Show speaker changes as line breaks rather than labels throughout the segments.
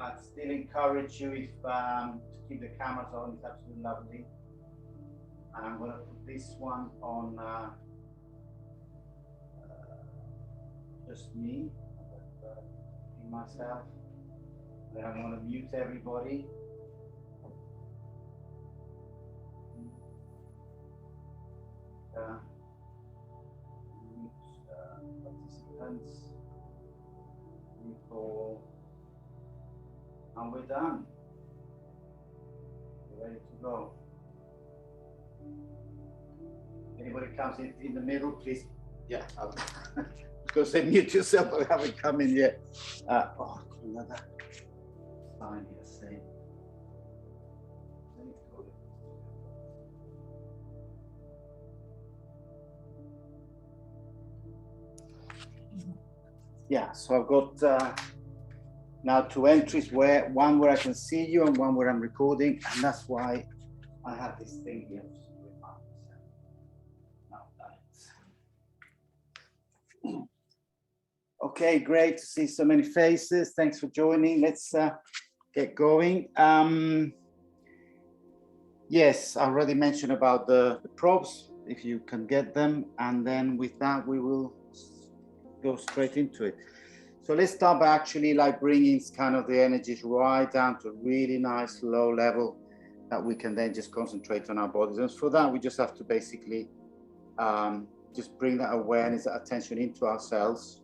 I'd still encourage you if to keep the cameras on. It's absolutely lovely. And I'm going to put this one on just me, myself. Then I'm going to mute everybody. Participants, people, and we're done. We're ready to go. Anybody comes in the middle, please. Yeah, I was going to say mute yourself, but we haven't come in yet. Oh, another sign here saying. Yeah, so I've got now 2 entries, one where I can see you and one where I'm recording, and that's why I have this thing here. Okay, great to see so many faces. Thanks for joining. Let's get going. Yes, I already mentioned about the props, if you can get them, and then with that we will go straight into it. So let's start by actually like bringing kind of the energies right down to a really nice low level that we can then just concentrate on our bodies. And for that, we just have to basically just bring that awareness, that attention into ourselves,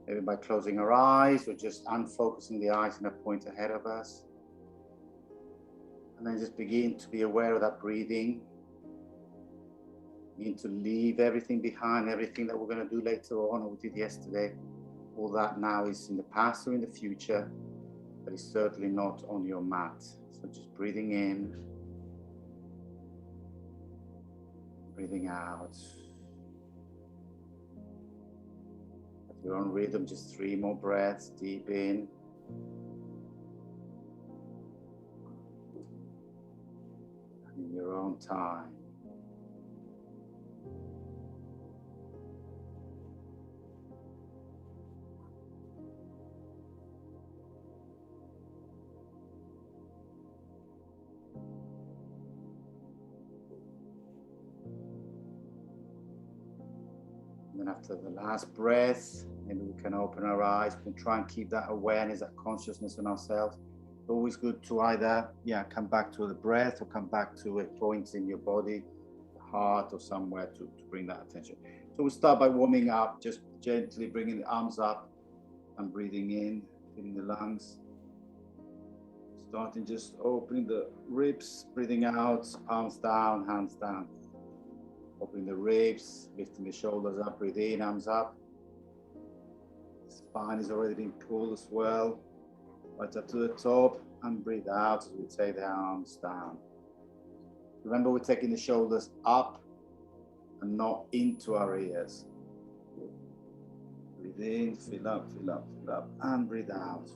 maybe by closing our eyes or just unfocusing the eyes in a point ahead of us. And then just begin to be aware of that breathing. Begin to leave everything behind, everything that we're going to do later on or we did yesterday. All that now is in the past or in the future, but it's certainly not on your mat. So just breathing in, breathing out. At your own rhythm, just 3 more breaths, deep in. And in your own time. And after the last breath, maybe we can open our eyes. We can try and keep that awareness, that consciousness on ourselves. It's always good to either, come back to the breath or come back to a point in your body, the heart or somewhere to bring that attention. So we start by warming up, just gently bringing the arms up and breathing in, filling the lungs. Starting just opening the ribs, breathing out, arms down, hands down. Opening the ribs, lifting the shoulders up, breathe in, arms up. Spine is already being pulled as well. Right up to the top and breathe out as we take the arms down. Remember, we're taking the shoulders up and not into our ears. Breathe in, fill up, fill up, fill up, and breathe out.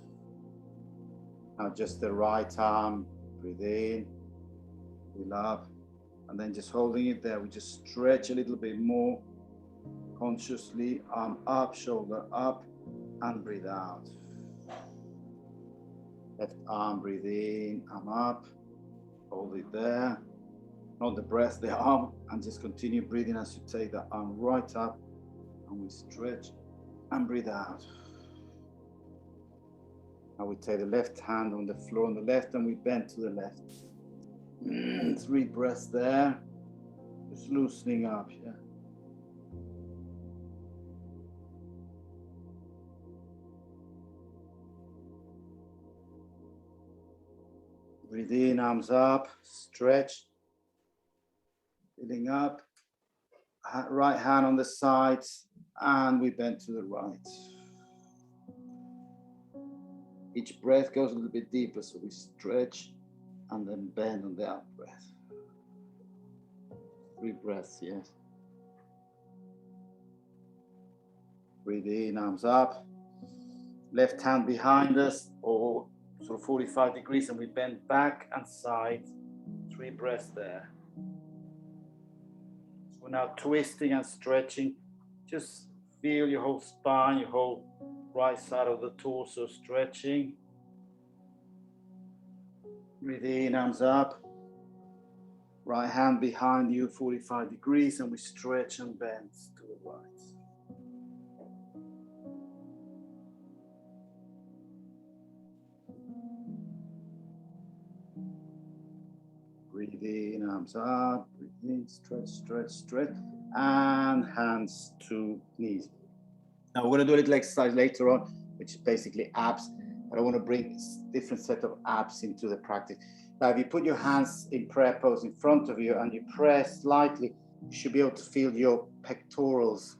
Now just the right arm, breathe in, fill up. And then just holding it there, we just stretch a little bit more consciously, arm up, shoulder up, and breathe out. Left arm, breathe in, arm up, hold it there, not the breath, the arm, and just continue breathing as you take the arm right up, and we stretch and breathe out. Now we take the left hand on the floor on the left, and we bend to the left. 3 breaths there, just loosening up, Breathe in, arms up, stretch, filling up, right hand on the side, and we bend to the right. Each breath goes a little bit deeper, so we stretch and then bend on the out breath. 3 breaths, yes. Breathe in, arms up. Left hand behind us, or sort of 45 degrees, and we bend back and side. 3 breaths there. So we're now twisting and stretching. Just feel your whole spine, your whole right side of the torso stretching. Breathe in, arms up. Right hand behind you, 45 degrees, and we stretch and bend to the right. Breathe in, arms up, breathe in, stretch, stretch, stretch, and hands to knees. Now we're gonna do a little exercise later on, which is basically abs, but I wanna bring a different set of abs into the practice. Now, if you put your hands in prayer pose in front of you and you press slightly, you should be able to feel your pectorals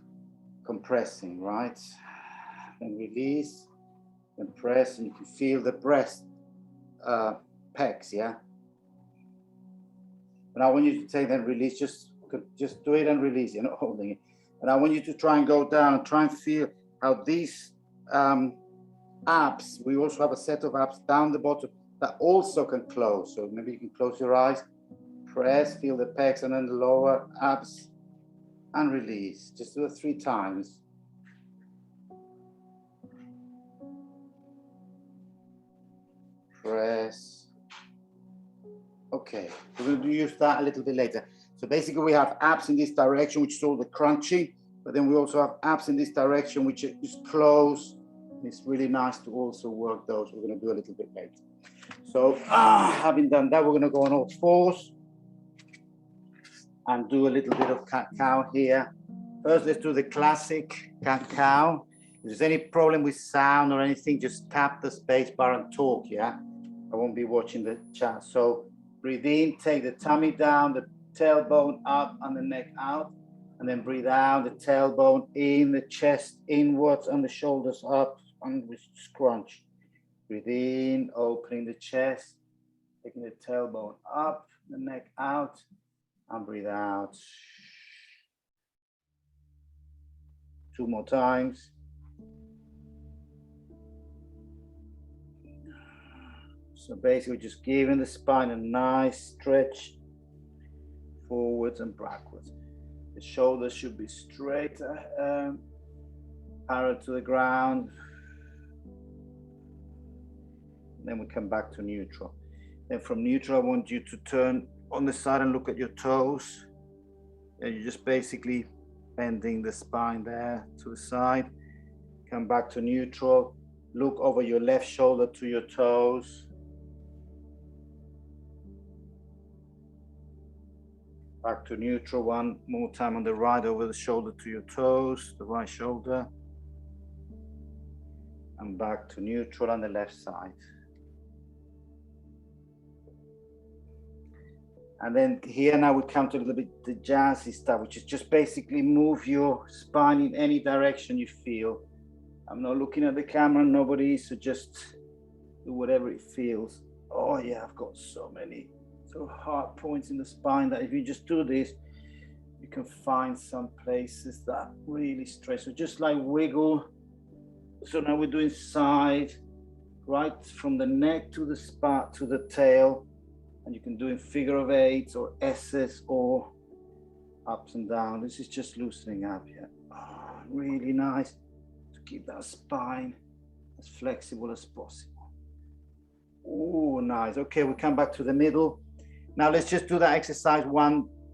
compressing, right? And release, and press, and you can feel the breast pecs, yeah? And I want you to take that release, just do it and release, you're not holding it. And I want you to try and go down and try and feel how these abs, we also have a set of abs down the bottom that also can close. So maybe you can close your eyes, press, feel the pecs, and then the lower abs, and release. Just do it 3 times. Press. Okay, we're going to use that a little bit later. So basically we have abs in this direction, which is all the crunching, but then we also have abs in this direction, which is close. It's really nice to also work those. We're going to do a little bit later. So having done that, we're going to go on all fours and do a little bit of cat-cow here. First, let's do the classic cat-cow. If there's any problem with sound or anything, just tap the space bar and talk, yeah? I won't be watching the chat. So breathe in, take the tummy down, the tailbone up and the neck out. And then breathe out, the tailbone in, the chest inwards and the shoulders up, and we scrunch. Breathe in, opening the chest, taking the tailbone up, the neck out, and breathe out. 2 more times. So basically just giving the spine a nice stretch forwards and backwards. The shoulders should be straight, parallel to the ground. Then we come back to neutral. Then from neutral, I want you to turn on the side and look at your toes. And you're just basically bending the spine there to the side. Come back to neutral. Look over your left shoulder to your toes. Back to neutral, 1 more time on the right, over the shoulder to your toes, the right shoulder. And back to neutral on the left side. And then here now we come to a little bit the jazzy stuff, which is just basically move your spine in any direction you feel. I'm not looking at the camera, nobody, so just do whatever it feels. Oh yeah, I've got so many hard points in the spine that if you just do this, you can find some places that really stretch. So just like wiggle. So now we're doing side, right from the neck to the spine to the tail. And you can do in figure of 8s or S's or ups and down. This is just loosening up here. Oh, really nice to keep that spine as flexible as possible. Oh, nice. Okay, we come back to the middle. Now let's just do that exercise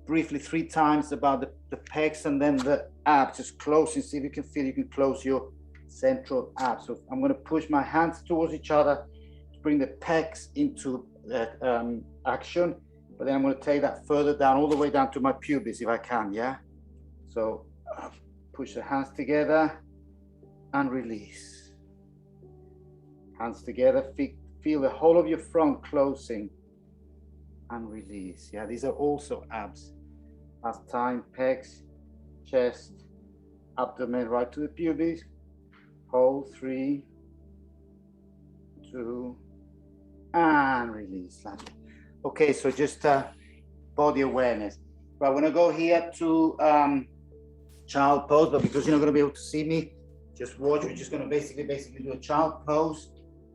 briefly 3 times about the pecs and then the abs. Just close and see if you can feel you can close your central abs. So I'm going to push my hands towards each other to bring the pecs into action, but then I'm going to take that further down, all the way down to my pubis if I can, yeah? So push the hands together and release. Hands together, feel the whole of your front closing and release. Yeah, these are also abs. Last time, pecs, chest, abdomen right to the pubis. Hold, 3, 2, and release. Okay, so just body awareness. Right, we're gonna go here to child pose, but because you're not gonna be able to see me, just watch. We're just gonna basically do a child pose,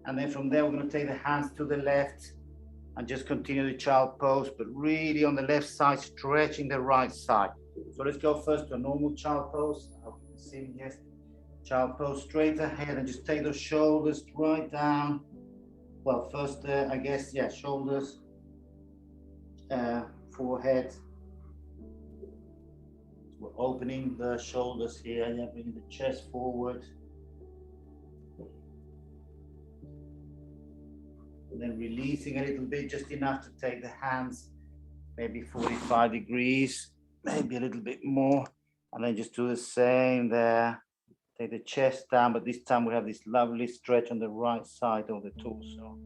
and then from there we're gonna take the hands to the left and just continue the child pose, but really on the left side, stretching the right side. So let's go first to a normal child pose. I hope you can see me, yes. Child pose, straight ahead, and just take those shoulders right down. well, first, I guess, yeah, shoulders, forehead. We're opening the shoulders here, yeah, bringing the chest forward. And then releasing a little bit, just enough to take the hands, maybe 45 degrees, maybe a little bit more. And then just do the same there. Take the chest down, but this time we have this lovely stretch on the right side of the torso.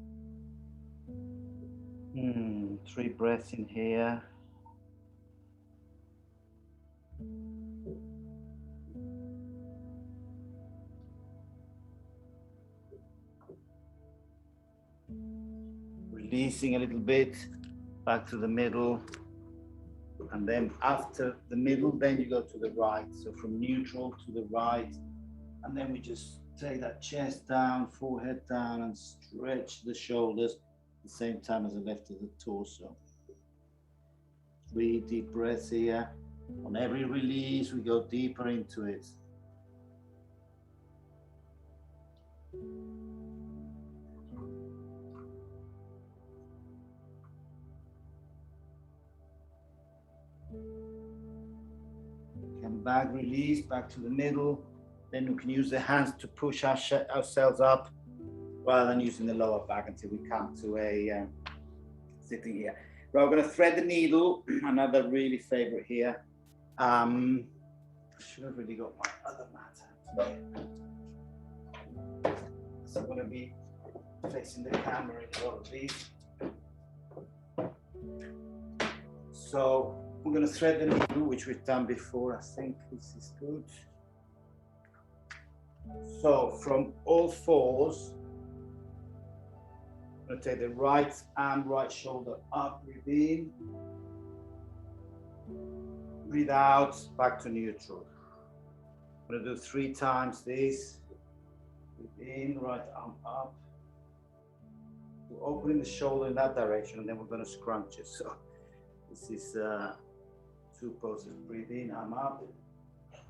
3 breaths in here. Releasing a little bit, back to the middle. And then after the middle, then you go to the right. So from neutral to the right. And then we just take that chest down, forehead down, and stretch the shoulders at the same time as the left of the torso. 3 deep breaths here. On every release, we go deeper into it. Come back, release, back to the middle. Then we can use the hands to push ourselves up rather than using the lower back until we come to a sitting here. Right, we're going to thread the needle, another really favorite here. I should have really got my other mat out. So I'm going to be facing the camera in all of these. So we're going to thread the needle, which we've done before. I think this is good. So from all fours, I'm going to take the right arm, right shoulder up, breathe in, breathe out, back to neutral. I'm going to do 3 times this. Breathe in, right arm up. We're opening the shoulder in that direction, and then we're going to scrunch it. So this is 2 poses. Breathe in, arm up.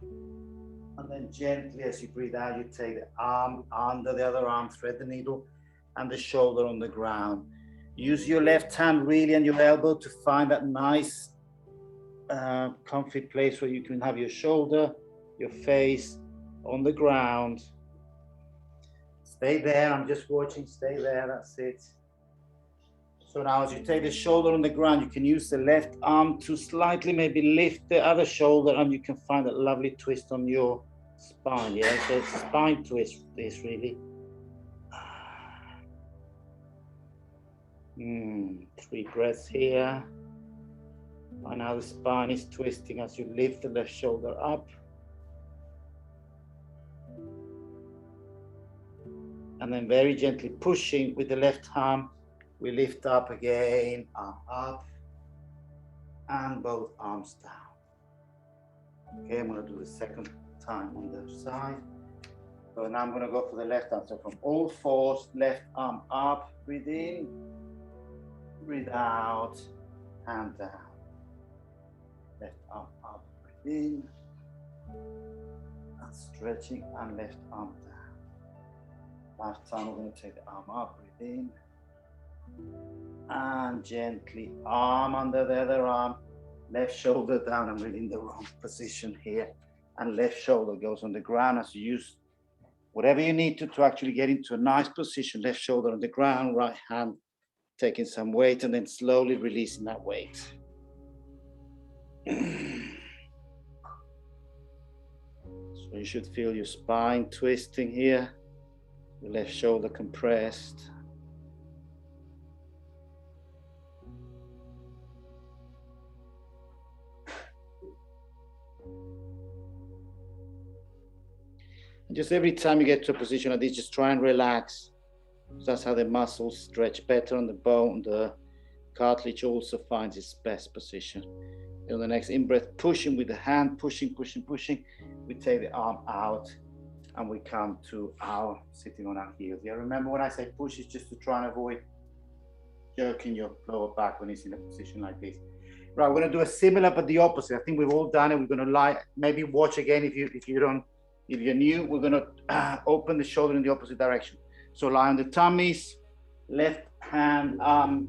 And then gently, as you breathe out, you take the arm under the other arm, thread the needle, and the shoulder on the ground. Use your left hand really and your elbow to find that nice, comfy place where you can have your shoulder, your face on the ground. Stay there, I'm just watching, stay there, that's it. So now as you take the shoulder on the ground, you can use the left arm to slightly maybe lift the other shoulder, and you can find that lovely twist on your spine, yeah? So it's a spine twist, this really. 3 breaths here. And now the spine is twisting as you lift the left shoulder up. And then very gently pushing with the left arm, we lift up again, arm up, and both arms down. Okay, I'm going to do the second time on the other side. So now I'm going to go for the left arm. So from all fours, left arm up, breathe in, breathe out, and down. Left arm up, breathe in, and stretching, and left arm down. Last time we're going to take the arm up, breathe in, and gently arm under the other arm, left shoulder down. I'm really in the wrong position here, and left shoulder goes on the ground as you use whatever you need to actually get into a nice position. Left shoulder on the ground, right hand taking some weight, and then slowly releasing that weight. So you should feel your spine twisting here, your left shoulder compressed. And just every time you get to a position like this, just try and relax. That's how the muscles stretch better on the bone. The cartilage also finds its best position. And on the next in-breath, pushing with the hand, pushing. We take the arm out and we come to our sitting on our heels. Yeah, remember when I say push, it's just to try and avoid jerking your lower back when it's in a position like this. Right, we're going to do a similar but the opposite. I think we've all done it. We're going to lie, maybe watch again if you're new. We're going to open the shoulder in the opposite direction. So lie on the tummies, left hand arm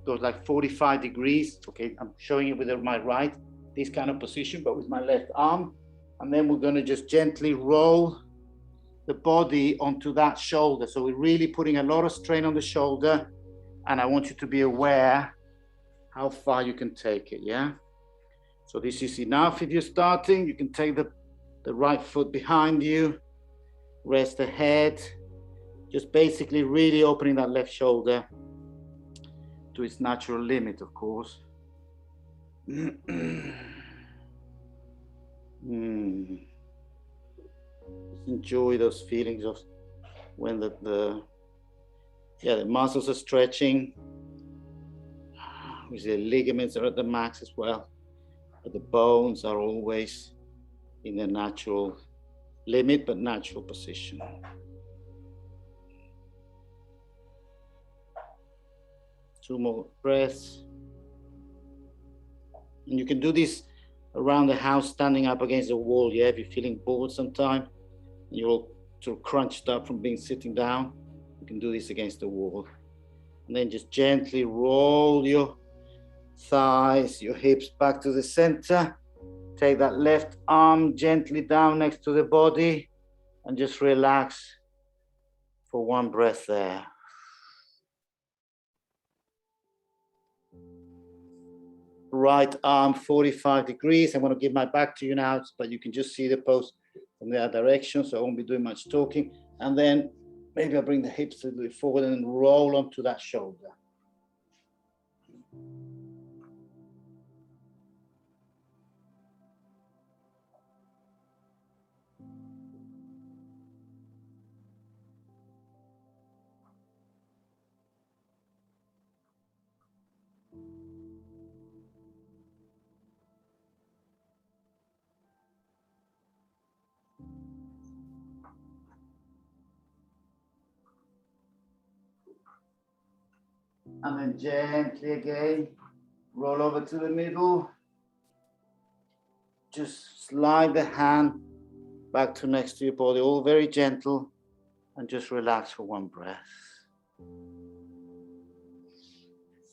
goes like 45 degrees. Okay, I'm showing it with my right, this kind of position, but with my left arm. And then we're gonna just gently roll the body onto that shoulder. So we're really putting a lot of strain on the shoulder, and I want you to be aware how far you can take it, yeah? So this is enough. If you're starting, you can take the right foot behind you, rest the head, just basically really opening that left shoulder to its natural limit, of course. Just enjoy those feelings of when the muscles are stretching. The ligaments are at the max as well, but the bones are always in their natural limit, but natural position. Two more breaths. And you can do this around the house, standing up against the wall. Yeah, if you're feeling bored sometime, you're all sort of crunched up from sitting down, you can do this against the wall. And then just gently roll your thighs, your hips back to the center. Take that left arm gently down next to the body and just relax for one breath there. Right arm 45 degrees. I'm going to give my back to you now, but you can just see the pose from the other direction, so I won't be doing much talking. And then maybe I'll bring the hips a little bit forward and roll onto that shoulder. And then gently again, roll over to the middle. Just slide the hand back to next to your body, all very gentle, and just relax for one breath.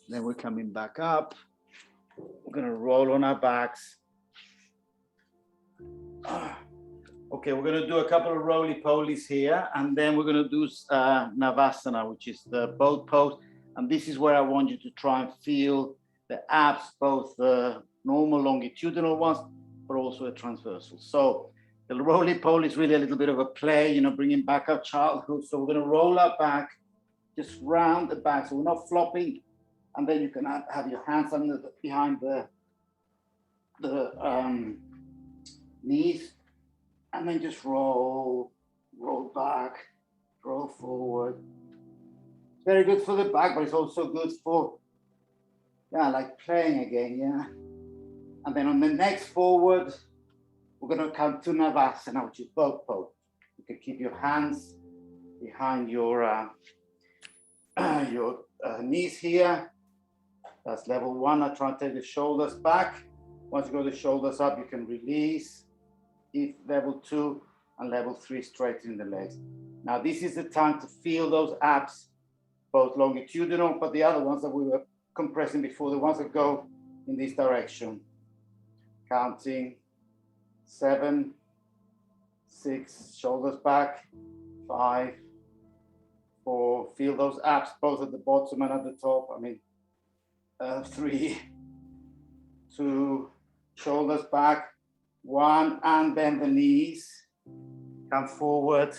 Then we're coming back up. We're gonna roll on our backs. Okay, we're gonna do a couple of roly-polies here, and then we're gonna do Navasana, which is the boat pose. And this is where I want you to try and feel the abs, both the normal longitudinal ones, but also a transversal. So the roly-poly is really a little bit of a play, you know, bringing back our childhood. So we're gonna roll our back, just round the back, so we're not flopping. And then you can have your hands behind the knees, and then just roll back, roll forward. Very good for the back, but it's also good for, yeah, like playing again, yeah. And then on the next forward, we're gonna come to Navasana, which is boat pose. You can keep your hands behind your knees here. That's level one. I try and take the shoulders back. Once you go the shoulders up, you can release. If level two and level three, straighten the legs. Now this is the time to feel those abs, both longitudinal, but the other ones that we were compressing before, the ones that go in this direction. Counting 7, 6, shoulders back, 5, 4, feel those abs both at the bottom and at the top. 3, 2, shoulders back, 1, and bend the knees, come forward,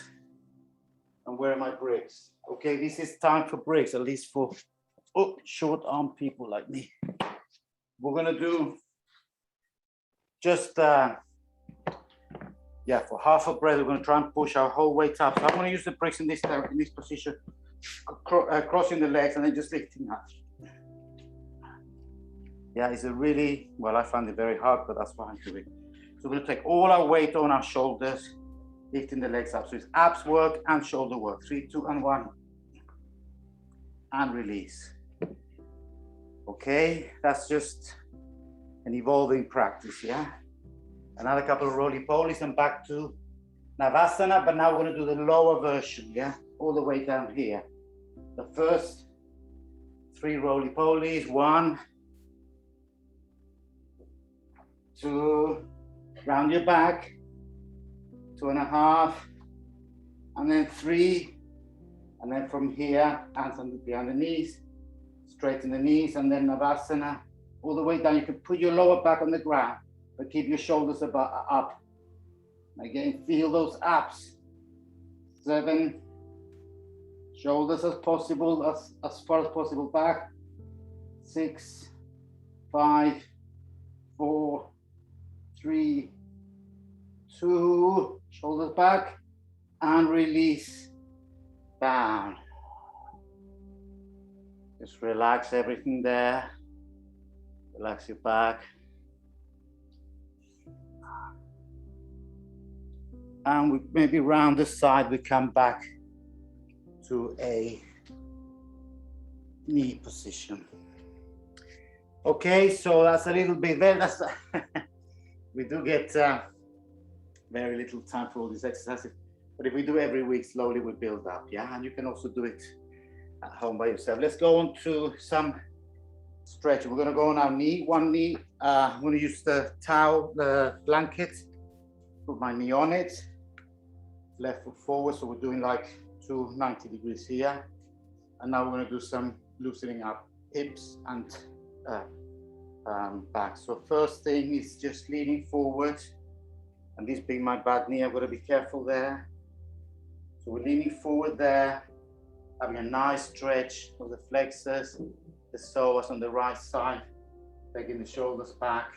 and where are my bricks? Okay, this is time for bricks, at least for short arm people like me. We're gonna do just, for half a breath, we're gonna try and push our whole weight up. So I'm gonna use the bricks in this position, crossing the legs and then just lifting up. Yeah, it's a really, well, I find it very hard, but that's what I'm doing. So we're gonna take all our weight on our shoulders, lifting the legs up. So it's abs work and shoulder work. 3, 2, and 1. And release. Okay, that's just an evolving practice, yeah? Another couple of roly-polies and back to Navasana, but now we're gonna do the lower version, yeah? All the way down here. the first 3 roly-polies. 1, 2, round your back, 2.5, and then 3, and then from here, hands behind the knees, straighten the knees, and then Navasana, all the way down. You can put your lower back on the ground, but keep your shoulders up. Again, feel those abs. 7, shoulders as possible, as far as possible back. 6, 5, 4, 3, 2, shoulders back, and release down. Just relax everything there. Relax your back. And we maybe round the side, we come back to a knee position. Okay, so that's a little bit there. That's we do get very little time for all these exercises, but if we do every week, slowly we build up, yeah? And you can also do it at home by yourself. Let's go on to some stretching. We're gonna go on our knee, one knee. I'm gonna use the towel, the blanket, put my knee on it, left foot forward, so we're doing like 90 degrees here. And now we're gonna do some loosening up hips and back. So first thing is just leaning forward, and this being my bad knee, I've got to be careful there. So we're leaning forward there, having a nice stretch of the flexors, the psoas on the right side, taking the shoulders back.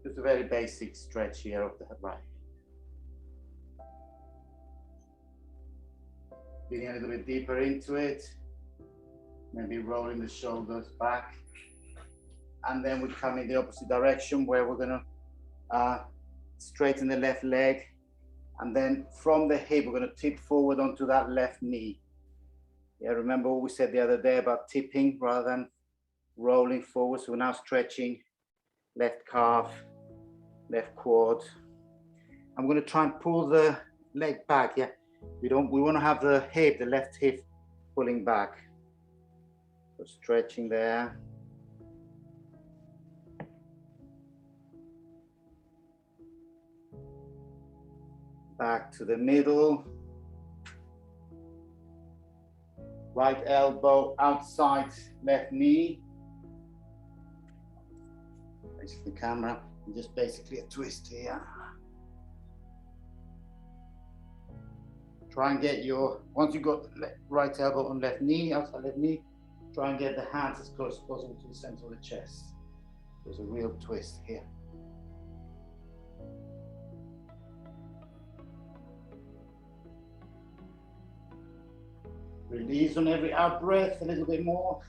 Just a very basic stretch here of the right. Getting a little bit deeper into it. Maybe rolling the shoulders back. And then we come in the opposite direction where we're gonna straighten the left leg. And then from the hip, we're gonna tip forward onto that left knee. Yeah, remember what we said the other day about tipping rather than rolling forward. So we're now stretching left calf, left quad. I'm gonna try and pull the leg back, yeah. We wanna have the hip, the left hip pulling back. So stretching there. Back to the middle. Right elbow outside left knee. Face the camera, and just basically a twist here. Try and get your, once you got right elbow on left knee, outside left knee, try and get the hands as close as possible to the center of the chest. There's a real twist here. Release on every out breath, a little bit more.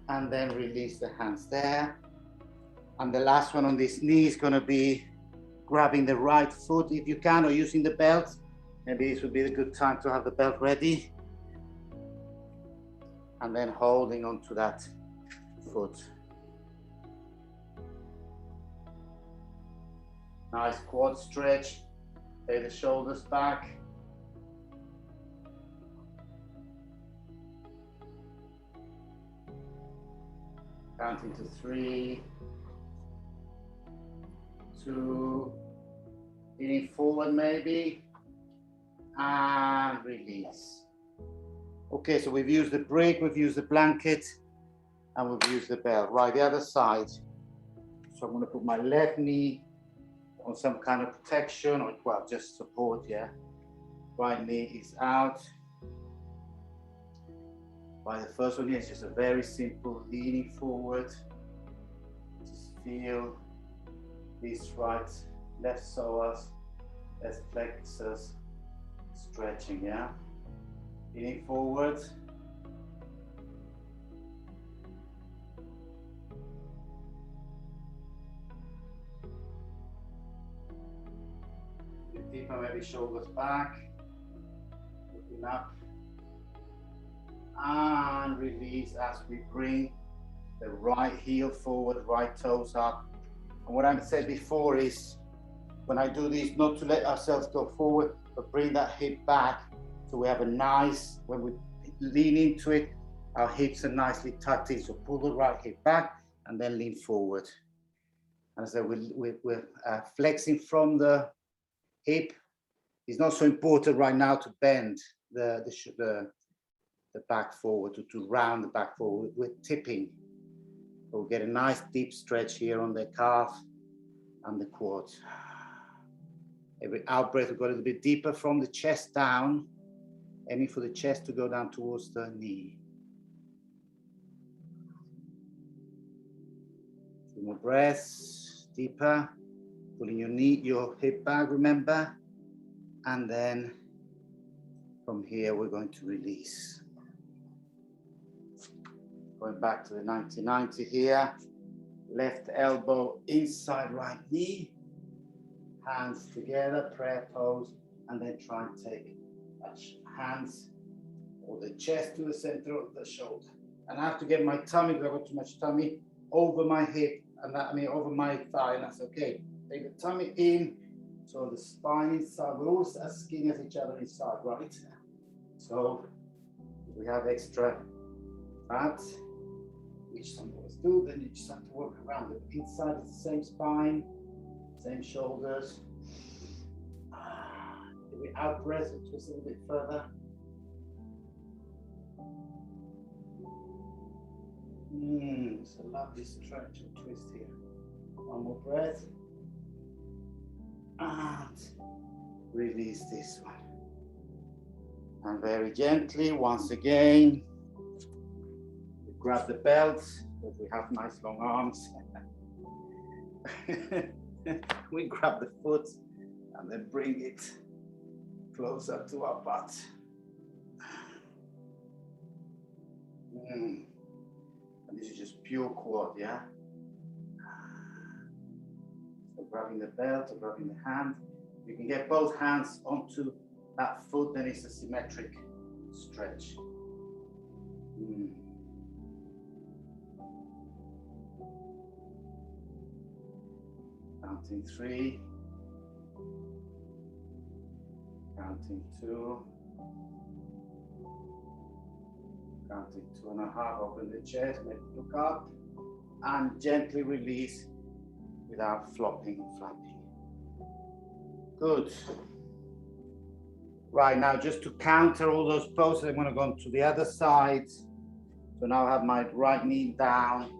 And then release the hands there. And the last one on this knee is gonna be grabbing the right foot if you can, or using the belt. Maybe this would be a good time to have the belt ready. And then holding onto that foot. Nice quad stretch. Take the shoulders back. Counting to 3, 2, leaning forward maybe, and release. Okay, so we've used the brick, we've used the blanket, and we've used the belt. Right, the other side. So I'm gonna put my left knee on some kind of protection, or well, just support, yeah. Right knee is out. Right, the first one here is just a very simple leaning forward. Just feel these right, left psoas, left flexors stretching, yeah. Leaning forward. Deeper, maybe shoulders back, looking up. And release as we bring the right heel forward, right toes up. And what I said before is when I do this, not to let ourselves go forward, but bring that hip back. So we have a nice, when we lean into it, our hips are nicely tucked in. So pull the right hip back and then lean forward. And so we're flexing from the hip. It's not so important right now to bend the back forward, to round the back forward. We're tipping. So we'll get a nice deep stretch here on the calf and the quad. Every out breath, we'll go a little bit deeper from the chest down, aiming for the chest to go down towards the knee. 2 more breaths, deeper, pulling your hip back, remember, and then from here we're going to release. Going back to the 90-90 here, left elbow inside right knee, hands together, prayer pose, and then try and take hands or the chest to the center of the shoulder. And I have to get my tummy, because I've got too much tummy, over my hip, and that, over my thigh, and that's okay. Take the tummy in, so the spine inside, we're all as skinny as each other inside, right? So if we have extra fat, which some of us do, then you just have to work around it. Inside is the same spine, same shoulders. If we out breath, twist a little bit further. It's a lovely stretch and twist here. One more breath. And release this one. And very gently, once again, we grab the belt, because we have nice long arms. We grab the foot and then bring it closer to our butt. And this is just pure quad, yeah? So grabbing the belt or grabbing the hand. You can get both hands onto that foot, then it's a symmetric stretch. Counting 3, counting 2, counting 2.5, open the chest, make it look up, and gently release without flopping and flapping. Good. Right, now just to counter all those poses, I'm going to go on to the other side. So now I have my right knee down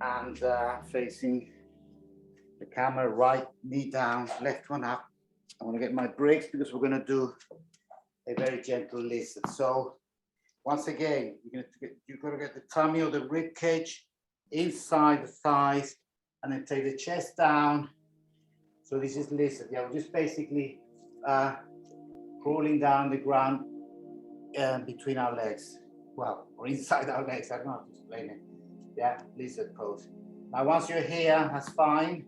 and facing the camera, right knee down, left one up. I want to get my brakes because we're going to do a very gentle listen. So once again, you've got to get the tummy or the rib cage inside the thighs, and then take the chest down. So this is listen. Yeah, we're just basically crawling down the ground between our legs. Well, or inside our legs. I don't know how to explain it. Yeah, lizard pose. Now, once you're here, that's fine.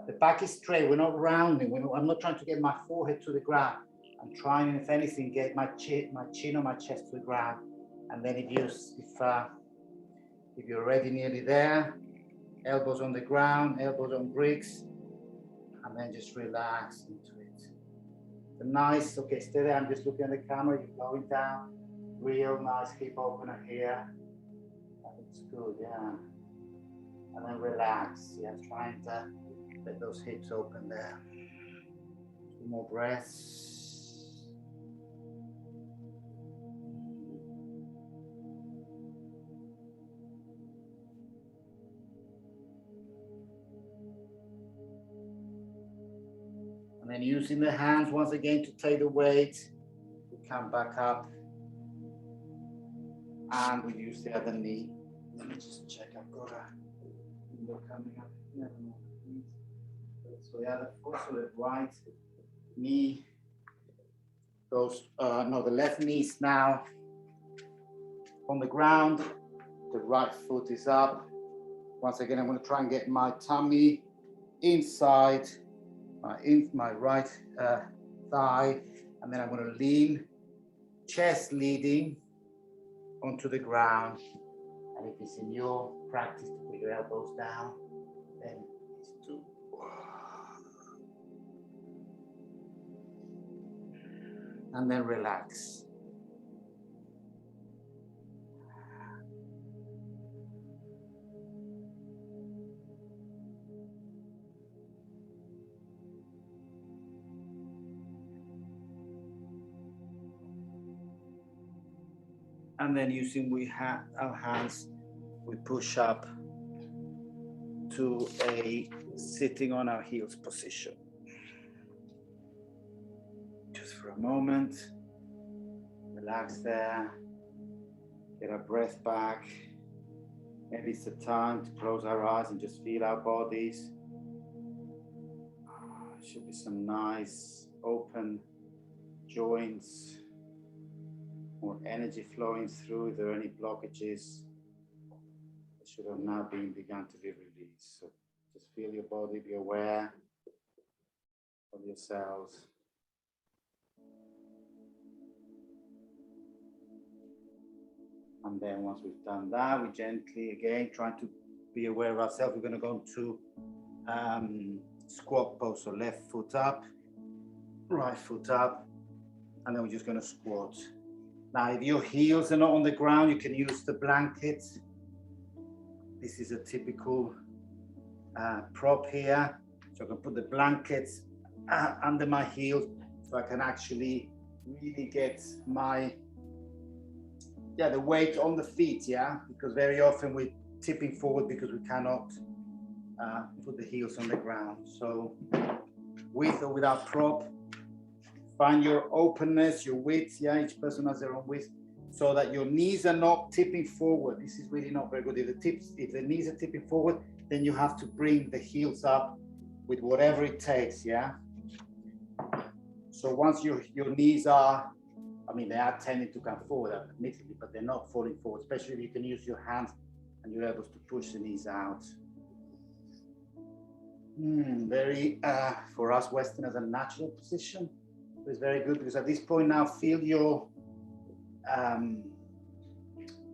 The back is straight. We're not rounding. I'm not trying to get my forehead to the ground. I'm trying, if anything, get my chin or my chest to the ground. And then if you're already nearly there, elbows on the ground, elbows on bricks, and then just relax into it. The nice, okay, stay there. I'm just looking at the camera. You're going down. Real nice hip opener here. That looks good, yeah. And then relax. Yeah, trying to let those hips open there. 2 more breaths. And then using the hands once again to take the weight, we come back up, and we use the other knee. Let me just check. I've got a window coming up here. So the other foot, so the right knee goes. No, the left knee is now on the ground. The right foot is up. Once again, I'm going to try and get my tummy inside my right thigh, and then I'm going to lean, chest leading onto the ground. And if it's in your practice to put your elbows down, then it's to and then relax. And then using our hands, we push up to a sitting on our heels position. Just for a moment, relax there, get our breath back. Maybe it's the time to close our eyes and just feel our bodies. Should be some nice open joints, more energy flowing through. If there are any blockages, they should have now begun to be released. So just feel your body, be aware of yourselves. And then once we've done that, we gently, again, trying to be aware of ourselves. We're going to go into squat pose. So left foot up, right foot up, and then we're just going to squat. Now, if your heels are not on the ground, you can use the blanket. This is a typical prop here. So I can put the blankets under my heels so I can actually really get my, the weight on the feet, because very often we're tipping forward because we cannot put the heels on the ground. So with or without prop, find your openness, your width, each person has their own width, so that your knees are not tipping forward. This is really not very good. If the knees are tipping forward, then you have to bring the heels up with whatever it takes, So once your knees are, they are tending to come forward, admittedly, but they're not falling forward, especially if you can use your hands and you're able to push the knees out. Very, for us Westerners, a natural position. It's very good because at this point now, feel your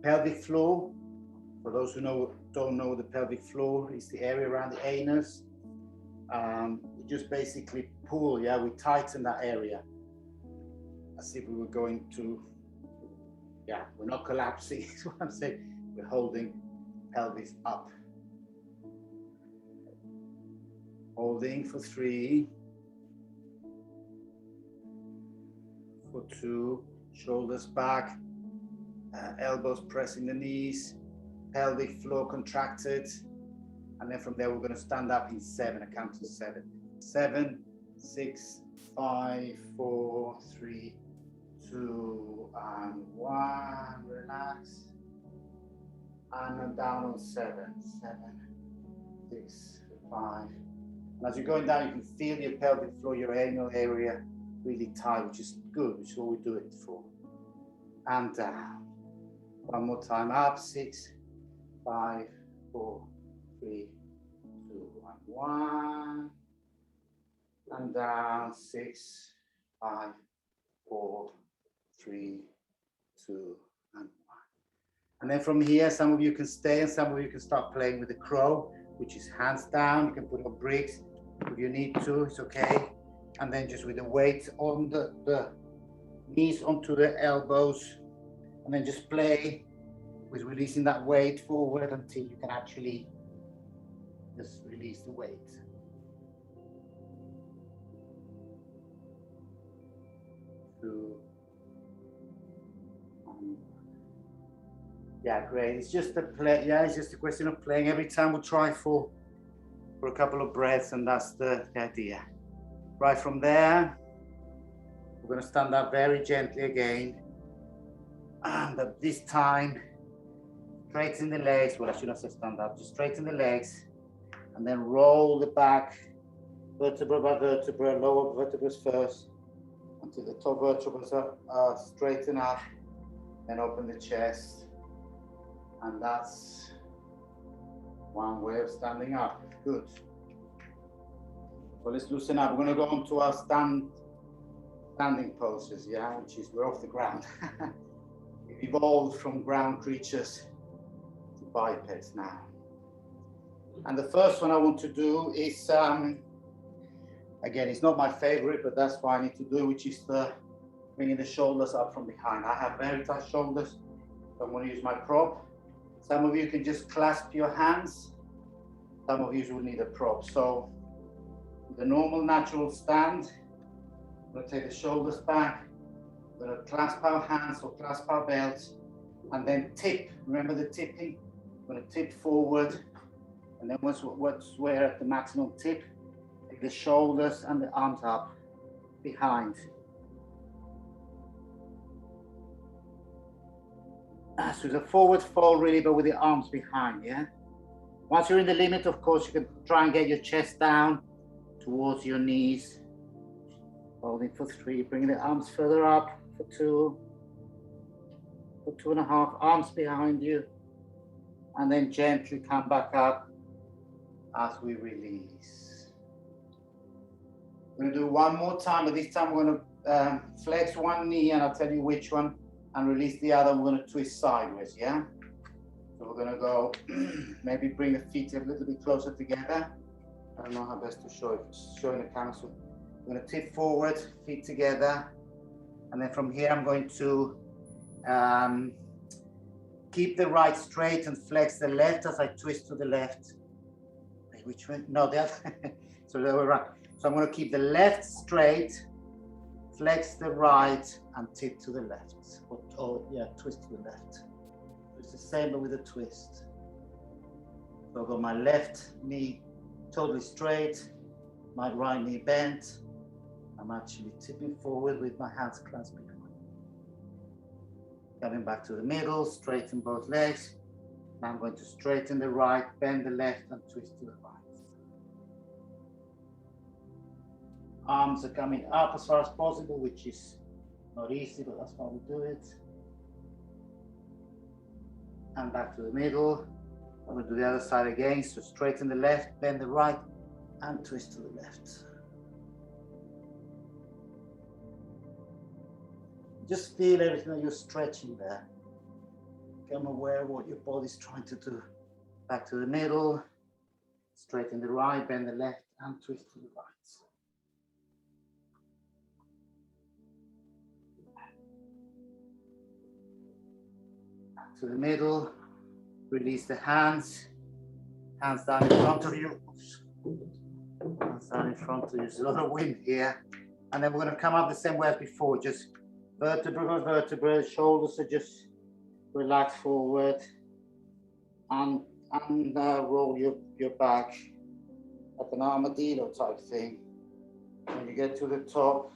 pelvic floor. For those who don't know, the pelvic floor is the area around the anus. We just basically pull, we tighten that area as if we were going to, we're not collapsing, is what I'm saying. We're holding pelvis up. Holding for 3, for 2, shoulders back, elbows pressing the knees, pelvic floor contracted, and then from there we're going to stand up in 7. I count to 7. 7, 6, 5, 4, 3, 2, and 1. Relax. And then down on 7. 7, 6, 5. And as you're going down, you can feel your pelvic floor, your anal area really tight, which is good, which is what we do it for. And down. One more time. Up. 6, 5, 4, 3, 2, and 1. And down. 6, 5, 4, 3, 2, and 1. And then from here, some of you can stay and some of you can start playing with the crow, which is hands down. You can put on bricks if you need to, it's okay. And then just with the weight on the knees onto the elbows, and then just play with releasing that weight forward until you can actually just release the weight. Great. It's just a play. It's just a question of playing. Every time we'll try for a couple of breaths, and that's the idea. Right from there, we're going to stand up very gently again, but this time straighten the legs. Well, I should not say stand up. Just straighten the legs, and then roll the back vertebra by vertebra, lower vertebrae first, until the top vertebrae are straighten up. Then open the chest. And that's one way of standing up. Good. So let's loosen up. We're going to go on to our standing poses, which is we're off the ground. We've evolved from ground creatures to bipeds now. And the first one I want to do is, again, it's not my favorite, but that's what I need to do, which is the bringing the shoulders up from behind. I have very tight shoulders, so I'm going to use my prop. Some of you can just clasp your hands. Some of you will need a prop. So the normal natural stand, we're going to take the shoulders back. We're going to clasp our hands or clasp our belts and then tip. Remember the tipping? We're going to tip forward. And then once we're at the maximum tip, take the shoulders and the arms up behind. So it's a forward fold really, but with the arms behind, yeah? Once you're in the limit, of course, you can try and get your chest down towards your knees. Holding for 3, bringing the arms further up for 2, for 2.5, arms behind you. And then gently come back up as we release. We're going to do one more time, but this time we're going to flex one knee, and I'll tell you which one, and release the other. We're going to twist sideways, yeah? So we're going to go, maybe bring the feet a little bit closer together. I don't know how best to show it, showing the camera. So we're going to tip forward, feet together. And then from here, I'm going to keep the right straight and flex the left as I twist to the left. Wait, which way? No, the other. So the other way around. So I'm going to keep the left straight, flex the right, and tip to the left. Or yeah, twist to the left. It's the same, but with a twist. So I've got my left knee totally straight, my right knee bent. I'm actually tipping forward with my hands clasped behind. Coming back to the middle, straighten both legs. Now I'm going to straighten the right, bend the left, and twist to the right. Arms are coming up as far as possible, which is not easy, but that's why we do it. And back to the middle. I'm going to do the other side again. So straighten the left, bend the right, and twist to the left. Just feel everything that you're stretching there. Become aware of what your body's trying to do. Back to the middle, straighten the right, bend the left, and twist to the right. Back to the middle, release the hands. Hands down in front of you. Oops. Hands down in front of you. There's a lot of wind here. And then we're going to come up the same way as before. Just vertebra by vertebra. Shoulders are just relax forward. And roll your back like an armadillo type thing. When you get to the top,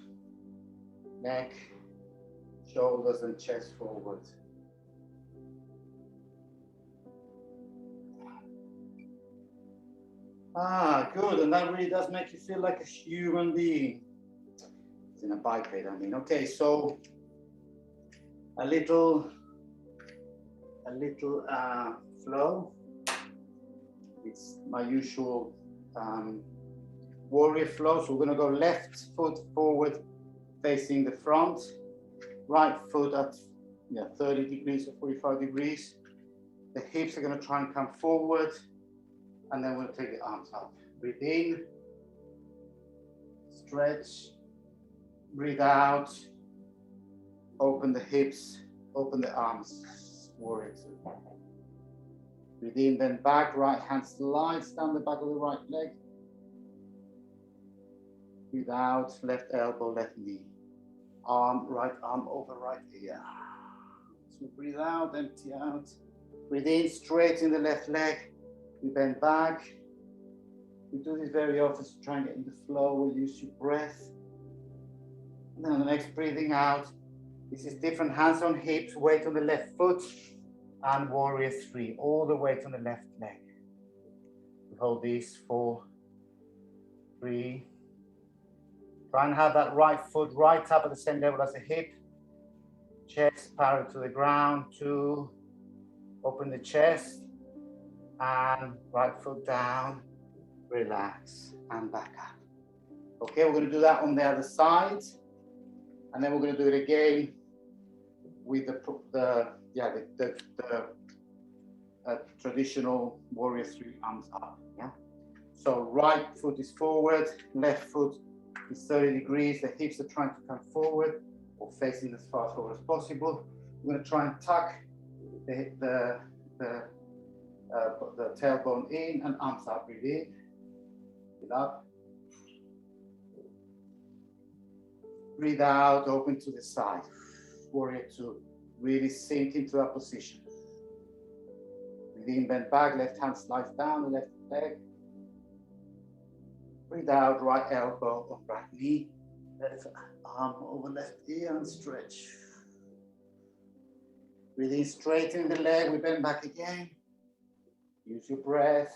neck, shoulders, and chest forward. Ah, good, and that really does make you feel like a human being. It's in a biped, I mean. Okay, so a little flow. It's my usual warrior flow. So we're gonna go left foot forward, facing the front, right foot at 30 degrees or 45 degrees. The hips are gonna try and come forward. And then we'll take the arms up. Breathe in, stretch, breathe out, open the hips, open the arms, warrior two. Breathe in, then back, right hand slides down the back of the right leg. Breathe out, left elbow, left knee. Right arm over right ear. So breathe out, empty out. Breathe in, straighten the left leg. We bend back. We do this very often to try and get in the flow. We'll use your breath. And then on the next breathing out, this is different. Hands on hips, weight on the left foot, and warrior three, all the weight on the left leg. We hold these 4, 3. Try and have that right foot right up at the same level as the hip. Chest parallel to the ground. 2. Open the chest. And right foot down, relax, and back up. Okay, we're going to do that on the other side, and then we're going to do it again with the traditional warrior three, arms up. Yeah. So right foot is forward, left foot is 30 degrees. The hips are trying to come forward. or facing as far forward as possible. We're going to try and tuck the tailbone in and arms up. Breathe in, breathe up. Breathe out, open to the side. Warrior two. Really sink into that position. Breathe in, bend back, left hand slides down the left leg. Breathe out, right elbow on right knee. Left arm over left ear and stretch. Breathe in, straighten the leg, we bend back again. Use your breath.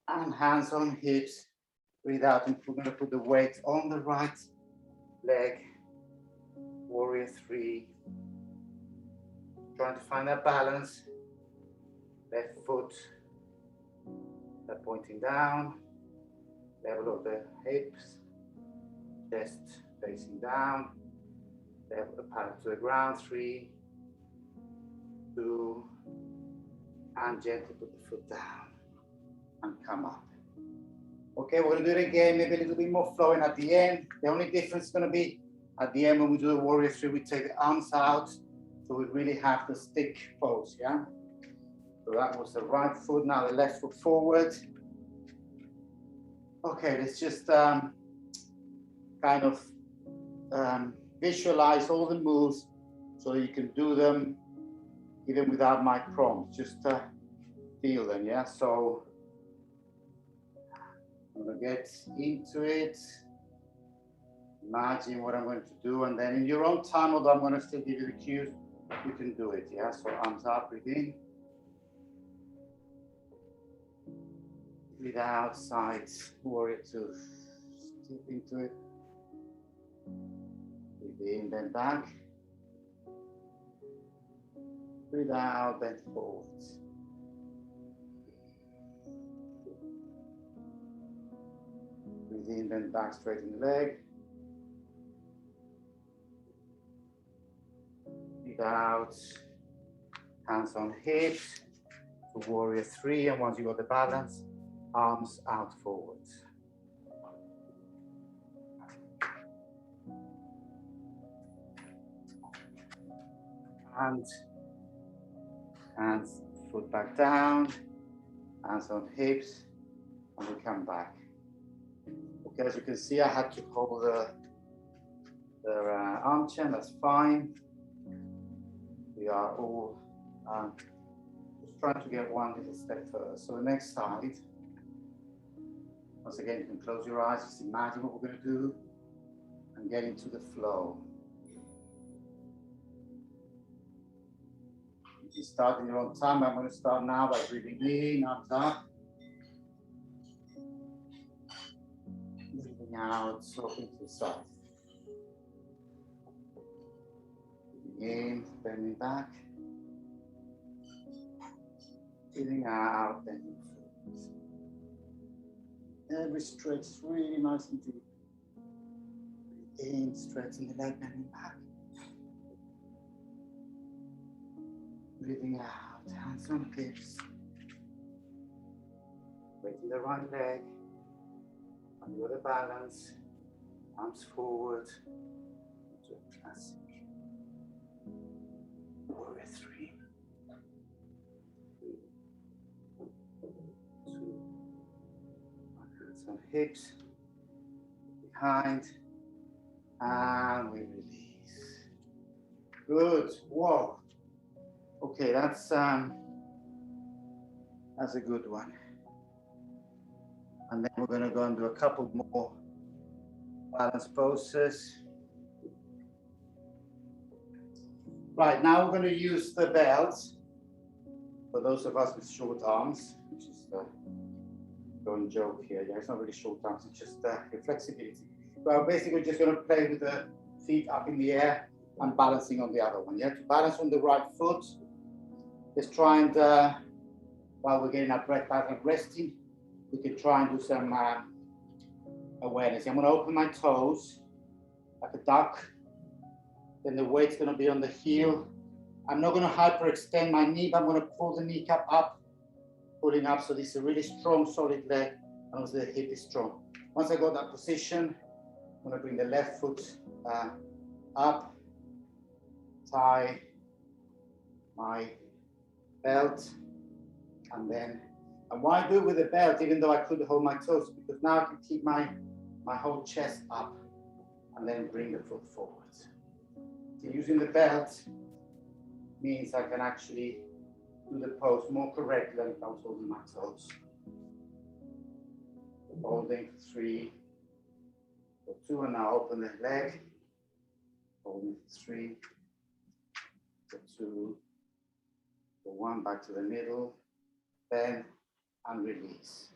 And hands on hips. Breathe out, and we're going to put the weight on the right leg. Warrior three. Trying to find that balance. Left foot pointing down. Level of the hips. Chest facing down. Level the palm to the ground. 3, 2, and gently put the foot down and come up. Okay, we're going to do it again, maybe a little bit more flowing at the end. The only difference is going to be at the end when we do the warrior three, we take the arms out, so we really have the stick pose, yeah? So that was the right foot, now the left foot forward. Okay, let's just kind of visualize all the moves so you can do them even without my prompts, just feel them, yeah? So I'm going to get into it. Imagine what I'm going to do, and then in your own time, although I'm going to still give you the cues, you can do it, yeah? So arms up, breathe in. Breathe out, sides, warrior two. Step into it. Breathe in, bend back. Breathe out, bend forward. Breathe in, bend back, straighten the leg. Breathe out, hands on hips, to warrior three, and once you got the balance, arms out forwards. And hands, foot back down, hands on hips, and we come back. Okay, as you can see, I had to hold the armchair, that's fine. We are all just trying to get one little step further. So the next side, once again, you can close your eyes, just imagine what we're going to do and get into the flow. You can start in your own time. I'm going to start now by breathing in, arms up. Breathing out, sloping to the side. Breathing in, bending back. Breathing out, bending forwards. Every stretch is really nice and deep. Breathe in, stretching the leg, bending back. Breathing out, hands on hips. Weighting the right leg. Under the balance. Arms forward. To a classic. Warrior three. 2. Hands on hips. Behind. And we release. Good. Whoa. Okay, that's a good one. And then we're going to go and do a couple more balance poses. Right, now we're going to use the belts for those of us with short arms, which is the going joke here. Yeah, it's not really short arms, it's just your flexibility. Well, basically, just going to play with the feet up in the air and balancing on the other one. You have to balance on the right foot. Let's try and, while we're getting our breath back and resting, we can try and do some awareness. I'm going to open my toes like a duck. Then the weight's going to be on the heel. I'm not going to hyperextend my knee, but I'm going to pull the kneecap up, pulling up. So this is a really strong, solid leg, and also the hip is strong. Once I got that position, I'm going to bring the left foot up, tie my belt, and why do it with the belt, even though I couldn't hold my toes? Because now I can keep my whole chest up and then bring the foot forward. So using the belt means I can actually do the pose more correctly than if I was holding my toes. Holding for 3, for 2, and now open the leg. Holding for 3, for 2, for 1, back to the middle, bend and release.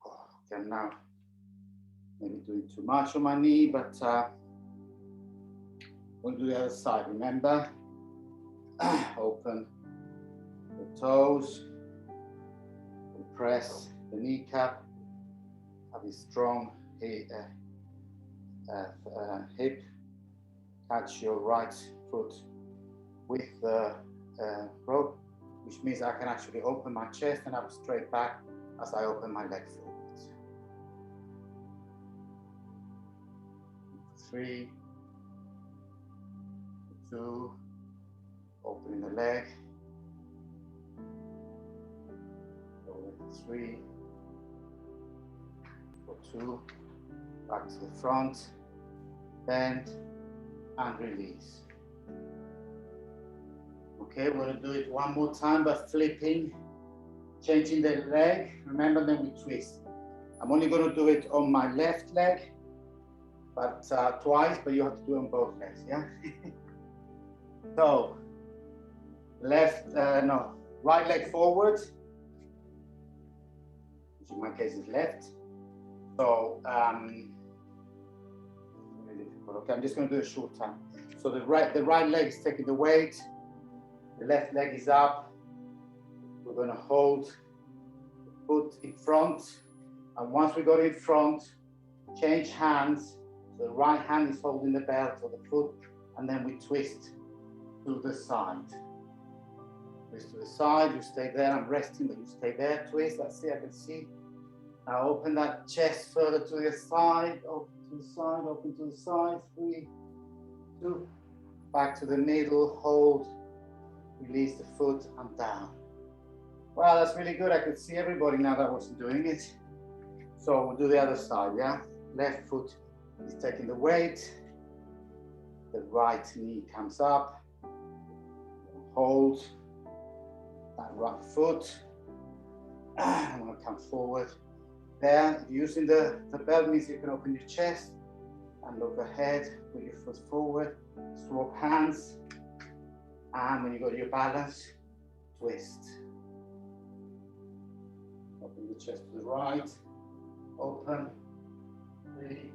Okay, I'm now maybe doing too much on my knee, but we'll do the other side. Remember, open the toes, press the kneecap, have a strong hip, catch your right foot with the rope, which means I can actually open my chest and have a straight back as I open my leg forward. 3, 2, opening the leg. 3, for 2, back to the front, bend and release. Okay, we're going to do it one more time by flipping, changing the leg. Remember, then we twist. I'm only going to do it on my left leg, but twice, but you have to do it on both legs, yeah? So, right leg forward, which in my case is left. So, okay, I'm just going to do a short time. So the right leg is taking the weight, the left leg is up. We're going to hold the foot in front, and once we got in front, change hands. So the right hand is holding the belt or the foot, and then we twist to the side. Twist to the side, you stay there. I'm resting, but you stay there. Twist, that's it, I can see. Now open that chest further to the side, open to the side, open to the side. 3, 2, back to the middle, hold, release the foot and down. Wow, that's really good. I could see everybody now that wasn't doing it. So we'll do the other side, yeah? Left foot is taking the weight. The right knee comes up. Hold that right foot. I'm going to come forward. There, using the belt means you can open your chest and look ahead, put your foot forward, swap hands, and when you got your balance, twist. Open the chest to the right, open, 3,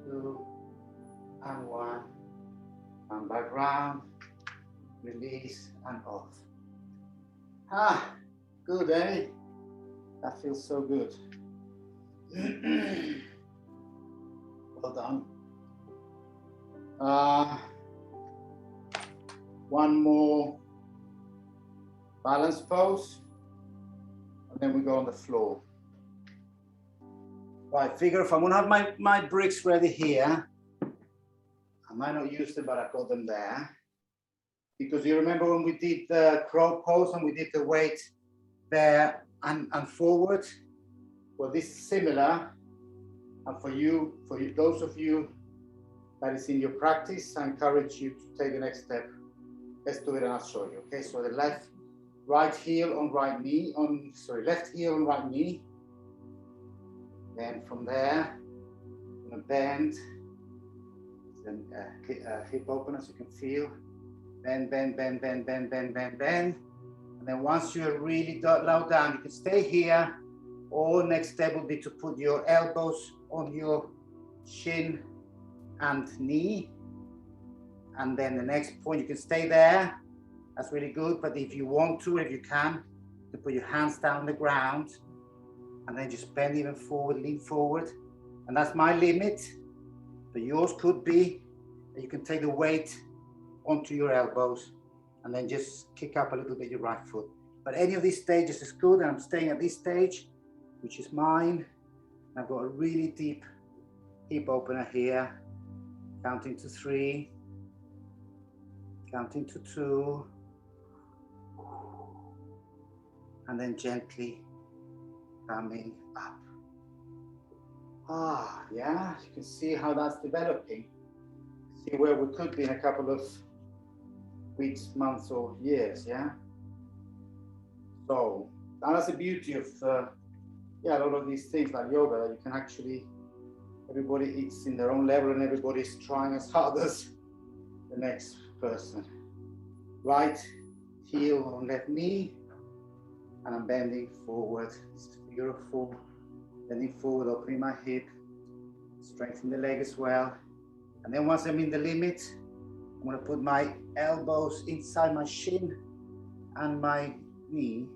2, and 1, and back round, release and off. Ah, good, eh? That feels so good. Well done. One more balance pose, and then we go on the floor. Right, figure if I'm gonna have my bricks ready here, I might not use them, but I've got them there. Because you remember when we did the crow pose and we did the weight there and forward? Well, this is similar. And for those of you that is in your practice, I encourage you to take the next step. Let's do it and I'll show you. Okay, so the right heel on right knee, left heel on right knee. Then from there, I'm gonna bend, then hip open as you can feel. Bend, bend, bend, bend, bend, bend, bend, bend. And then once you're really low down, you can stay here, or next step would be to put your elbows on your shin and knee. And then the next point, you can stay there. That's really good. But if you want to, if you can, to put your hands down on the ground and then just bend even forward, lean forward. And that's my limit. But yours could be that you can take the weight onto your elbows and then just kick up a little bit your right foot. But any of these stages is good, and I'm staying at this stage, which is mine. I've got a really deep hip opener here, counting to 3, counting to 2, and then gently coming up. Ah, yeah, you can see how that's developing. See where we could be in a couple of weeks, months, or years, yeah? So that's the beauty of, yeah, a lot of these things like yoga, you can actually, everybody is in their own level and everybody's trying as hard as the next person. Right heel on left knee, and I'm bending forward. This is beautiful. Bending forward, opening my hip, strengthening the leg as well. And then once I'm in the limit, I'm going to put my elbows inside my shin and my knee,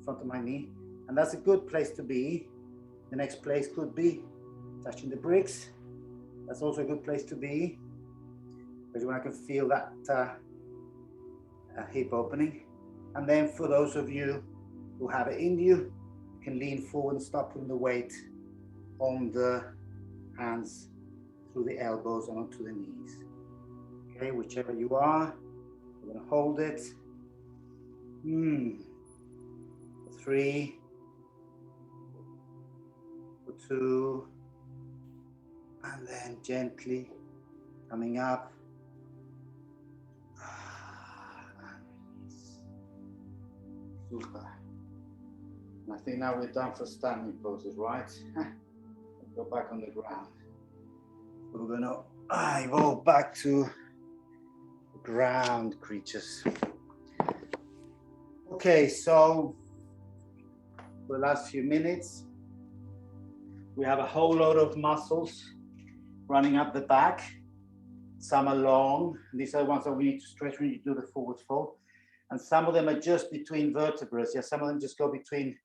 front of my knee. And that's a good place to be. The next place could be touching the bricks. That's also a good place to be, because when I can feel that hip opening. And then for those of you who have it in you, you can lean forward and start putting the weight on the hands through the elbows and onto the knees. Okay, whichever you are, we're going to hold it. 3, 2, and then gently coming up. Super. And I think now we're done for standing poses, right? Go back on the ground. We're going to evolve back to ground creatures. Okay, so for the last few minutes, we have a whole lot of muscles running up the back. Some are long. These are the ones that we need to stretch when you do the forward fold. And some of them are just between vertebrae. Yeah, some of them just go between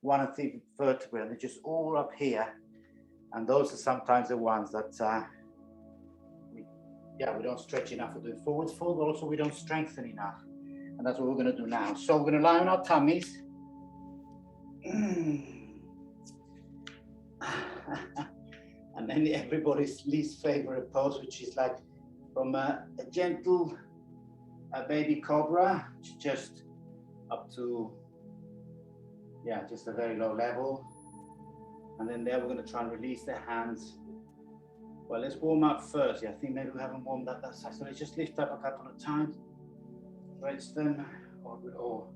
1 and 3 vertebrae. And they're just all up here. And those are sometimes the ones that we don't stretch enough for doing forward fold, but also we don't strengthen enough. And that's what we're going to do now. So we're going to lie on our tummies. And then everybody's least favorite pose, which is like from a gentle baby cobra, which is just up to, yeah, just a very low level. And then there we're going to try and release the hands. Well, let's warm up first. Yeah, I think maybe we haven't warmed up that side. So let's just lift up a couple of times, stretch them, or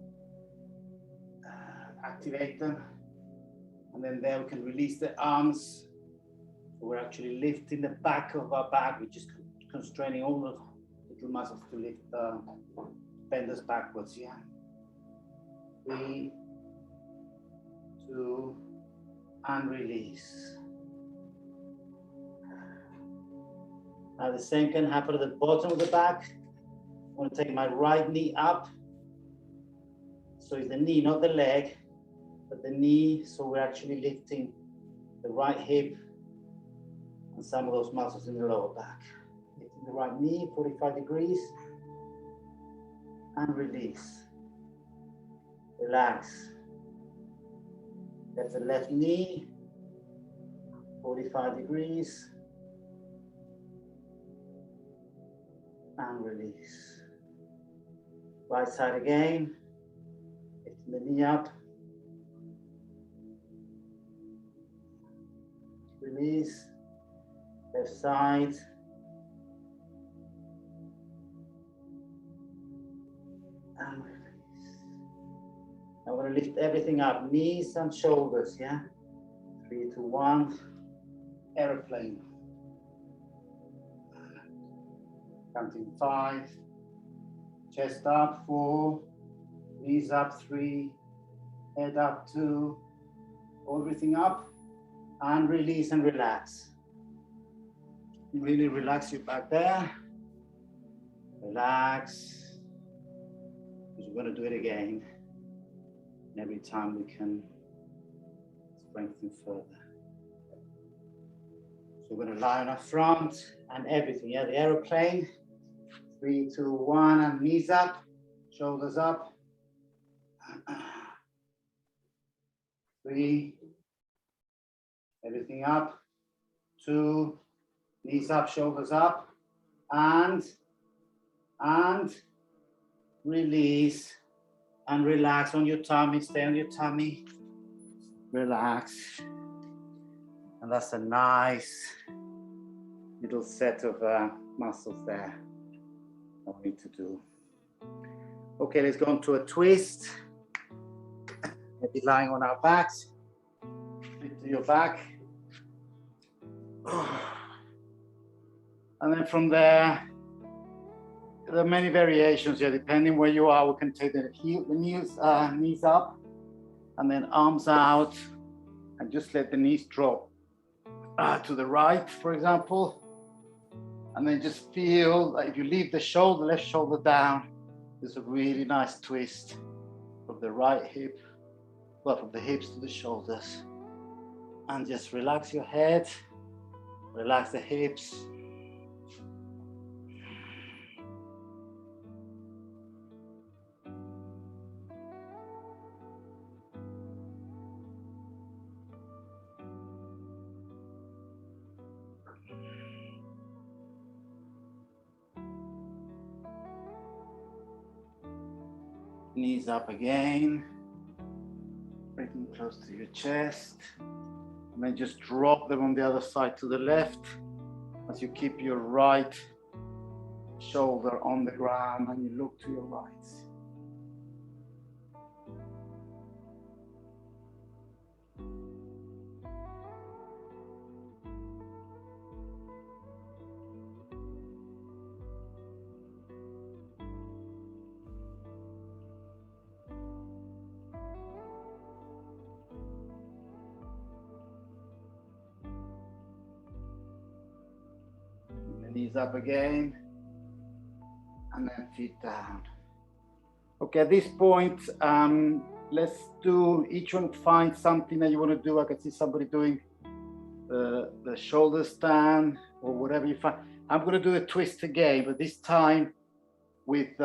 activate them. And then there we can release the arms. So we're actually lifting the back of our back. We're just constraining all the little muscles to lift, bend us backwards, yeah. 3, 2, and release. Now the same can happen at the bottom of the back. I'm going to take my right knee up. So it's the knee, not the leg, but the knee. So we're actually lifting the right hip and some of those muscles in the lower back. Lifting the right knee, 45 degrees, and release. Relax. That's the left knee, 45 degrees, and release. Right side again, lifting the knee up, release, left side, and release. Now we're going to lift everything up, knees and shoulders, yeah? 3, 2, 1, airplane. Counting 5, chest up, 4, knees up, 3, head up, 2, everything up, and release and relax. Really relax your back there. Relax. Because we're going to do it again. And every time we can strengthen further. So we're going to lie on our front and everything. Yeah, the aeroplane. 3, 2, 1, and knees up, shoulders up. 3, everything up. 2, knees up, shoulders up, and release, and relax on your tummy, stay on your tummy, relax. And that's a nice little set of muscles there that we need to do. Okay, let's go into a twist. Maybe lying on our backs, into your back. And then from there, there are many variations here, depending where you are. We can take the knees up, and then arms out, and just let the knees drop to the right, for example. And then just feel like if you leave the shoulder, left shoulder down, there's a really nice twist from the right hip, well, from the hips to the shoulders. And just relax your head, relax the hips. Knees up again, bring them close to your chest, and then just drop them on the other side to the left as you keep your right shoulder on the ground and you look to your right. Knees up again, and then feet down. Okay, at this point, let's do, each one find something that you want to do. I can see somebody doing the shoulder stand or whatever you find. I'm going to do a twist again, but this time with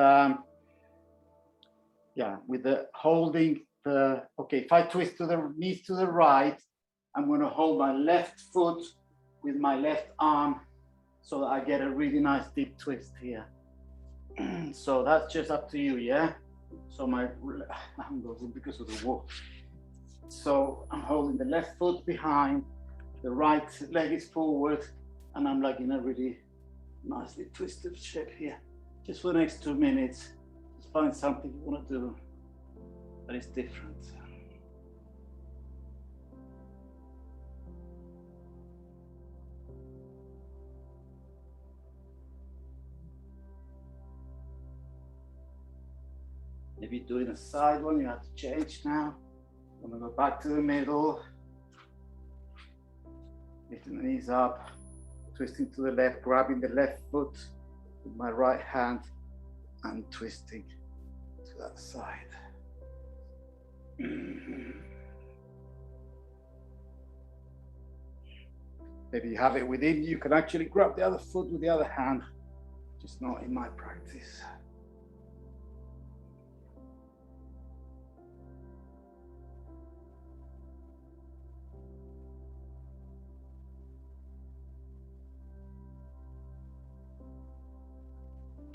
with the holding the, okay, if I twist to the knees to the right, I'm going to hold my left foot with my left arm so that I get a really nice deep twist here. So that's just up to you, yeah? So I'm going because of the wall. So I'm holding the left foot behind, the right leg is forward, and I'm like in a really nicely twisted shape here. Just for the next 2 minutes, just find something you want to do that is different. Maybe doing a side one, you have to change now. I'm gonna go back to the middle. Lifting the knees up, twisting to the left, grabbing the left foot with my right hand and twisting to that side. Maybe you have it within you, can actually grab the other foot with the other hand, just not in my practice.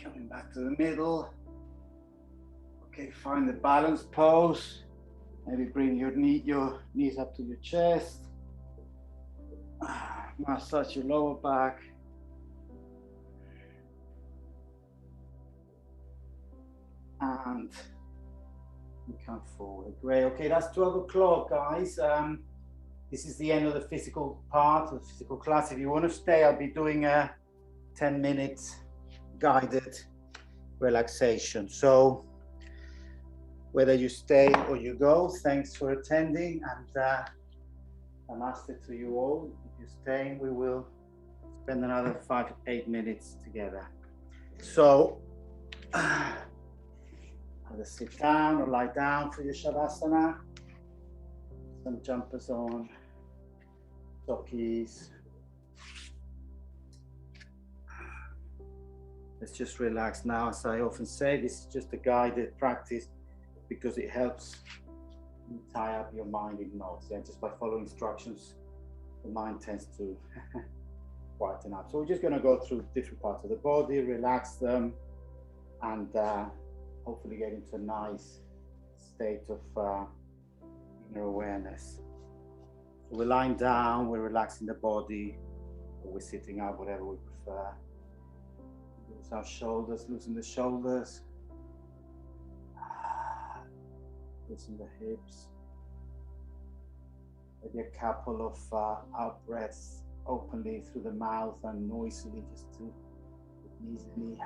Coming back to the middle. Okay, find the balance pose. Maybe bring your knees up to your chest. Massage your lower back. And you come forward. Great. Okay, that's 12 o'clock, guys. This is the end of the physical part of the physical class. If you want to stay, I'll be doing a 10 minutes guided relaxation. So whether you stay or you go, thanks for attending, and namaste to you all. If you're staying, we will spend another 5 to 8 minutes together. So either sit down or lie down for your shavasana. Some jumpers on, jockeys. Let's just relax now. As I often say, this is just a guided practice because it helps you tie up your mind in knots. Yeah, just by following instructions the mind tends to quieten up. So we're just going to go through different parts of the body, relax them, and hopefully get into a nice state of inner awareness. So we're lying down, we're relaxing the body, or we're sitting up, whatever we prefer. Loose our shoulders, loosen the shoulders, loosen the hips. Maybe a couple of out breaths openly through the mouth and noisily, just to easily.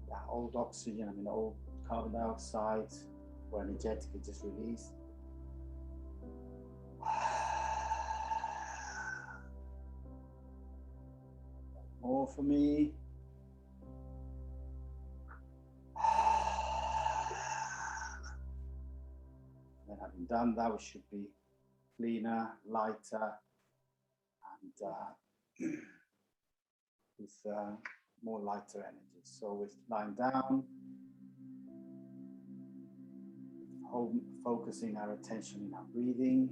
That old oxygen, I mean old carbon dioxide, or energetically just release. More for me. And having done that, we should be cleaner, lighter, and with more lighter energy. So we're lying down, focusing our attention in our breathing.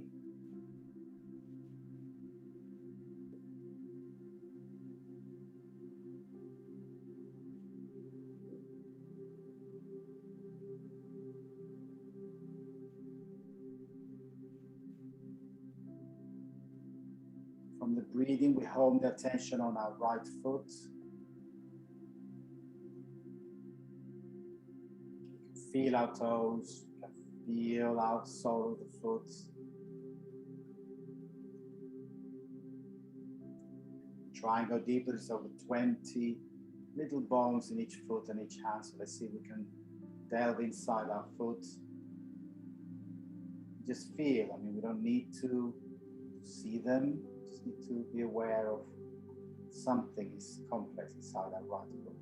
From the breathing, we hone the attention on our right foot. Feel our toes, feel our sole of the foot. Try and go deeper. There's over 20 little bones in each foot and each hand. So let's see if we can delve inside our foot. Just feel. I mean, we don't need to see them. Just need to be aware of something is complex inside our right foot.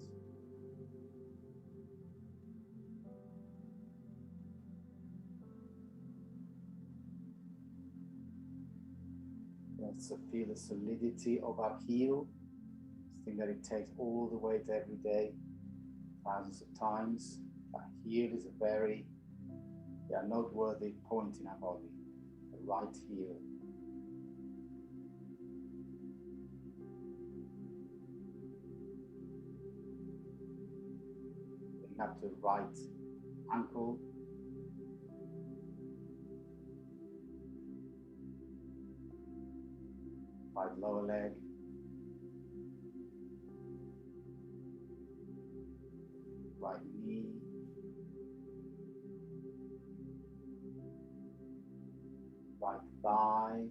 Also feel the solidity of our heel. This thing that it takes all the weight every day, thousands of times. Our heel is a very noteworthy point in our body, the right heel. Bring up to the right ankle. Right lower leg, right knee, right thigh.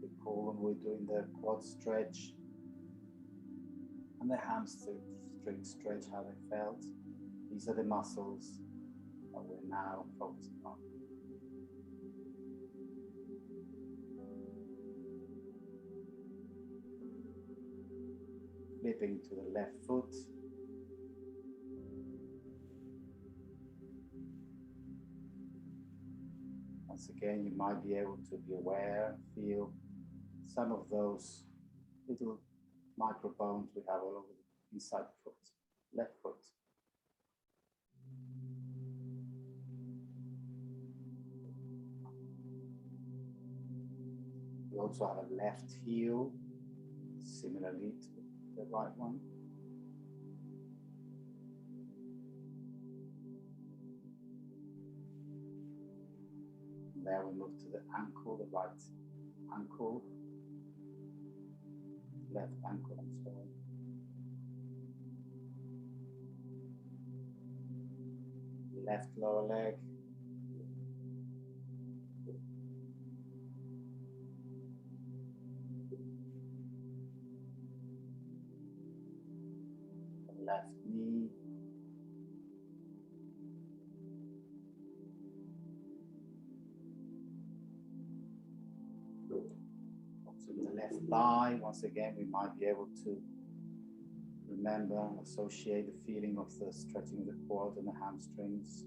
Recall when we're doing the quad stretch and the hamstring stretch, how they felt. These are the muscles that we're now focusing on. Flipping to the left foot. Once again, you might be able to be aware, feel some of those little micro bones we have all over inside the foot, left foot. We also have a left heel, similarly to the right one. And there we move to the ankle, the right ankle, left ankle, I'm sorry. Left lower leg. Left knee. Also the left thigh. Once again, we might be able to remember and associate the feeling of the stretching of the quad and the hamstrings.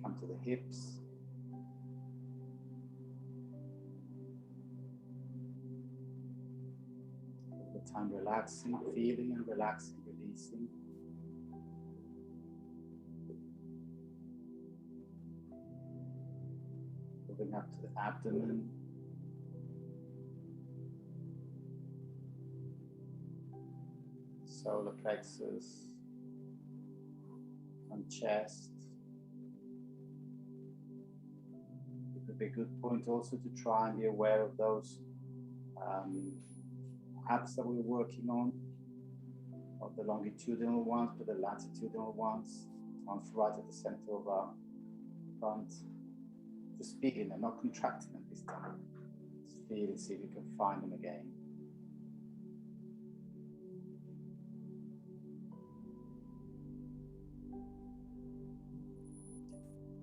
Come to the hips. time relaxing, feeling and relaxing, releasing. Moving up to the abdomen. Solar plexus and chest. It would be a good point also to try and be aware of those abs that we're working on, not the longitudinal ones, but the latitudinal ones, right at the center of our front. Just feeling them, not contracting them this time. Just feel and see if you can find them again.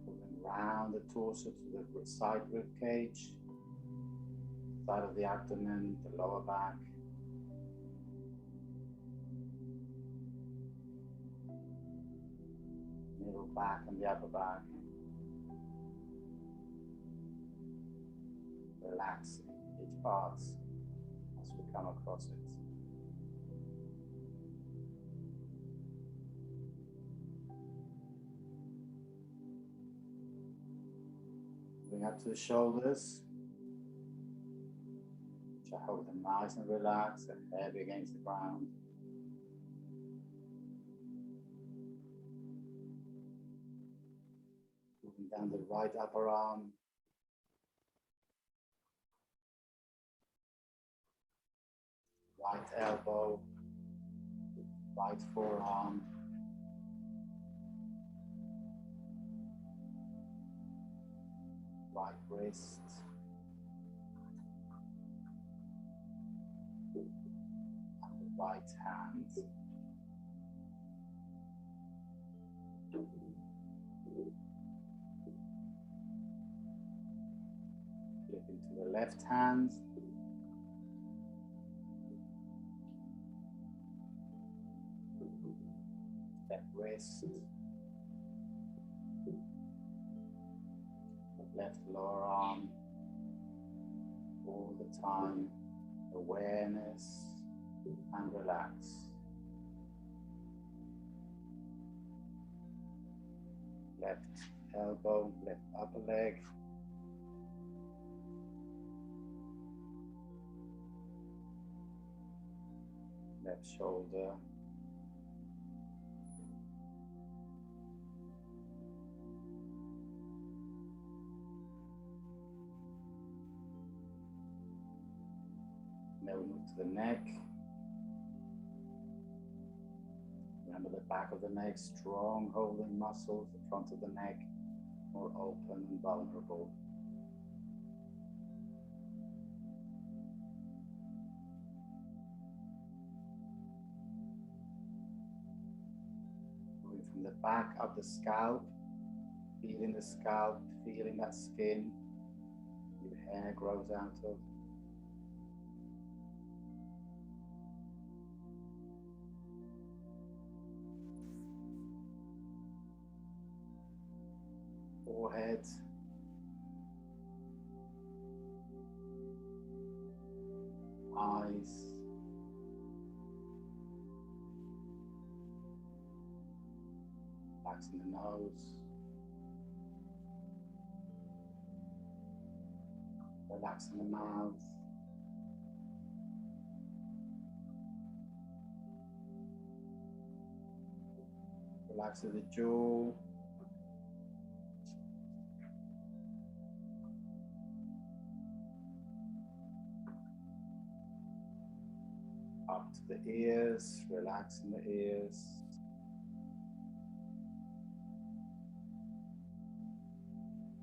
Moving round the torso to the side rib cage, side of the abdomen, the lower back. Middle back and the upper back. Relaxing each part as we come across it. Bring up to the shoulders, which I hold them nice and relaxed and heavy against the ground. Moving down the right upper arm. Right elbow, right forearm, right wrist, and the right hand. Flipping to the left hand. Left wrist, left lower arm, all the time, awareness and relax. Left elbow, left upper leg, left shoulder, now we move to the neck. Remember the back of the neck, strong holding muscles, the front of the neck, more open and vulnerable. Moving from the back up the scalp, feeling the scalp, feeling that skin your hair grows out of. Forehead, eyes, relaxing the nose, relaxing the mouth, relaxing the jaw, up to the ears, relaxing the ears.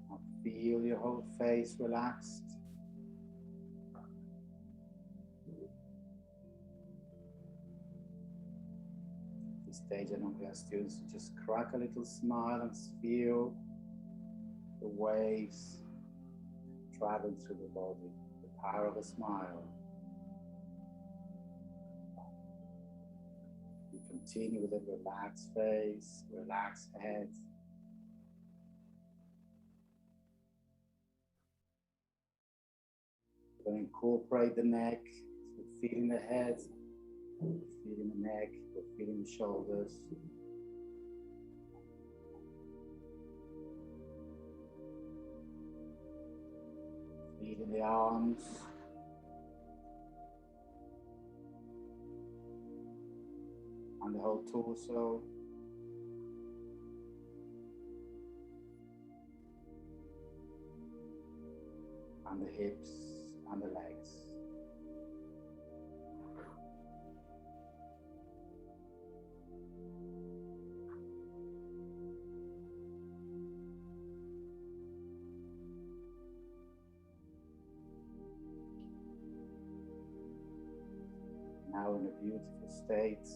Now feel your whole face relaxed. At this stage, I normally ask students to just crack a little smile and feel the waves travel through the body, the power of a smile. Continue with a relaxed face, relaxed head. We're going to incorporate the neck, so feeling the head Feeling the neck, feeling the shoulders. Feeling the arms. And the whole torso. And the hips and the legs. Now in a beautiful state,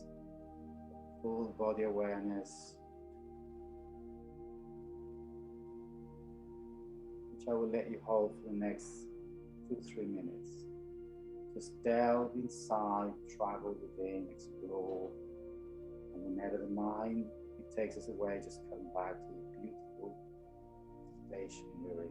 full body awareness, which I will let you hold for the next 2-3 minutes. Just delve inside, travel within, explore, and whenever the mind it takes us away, just come back to the beautiful station we're in.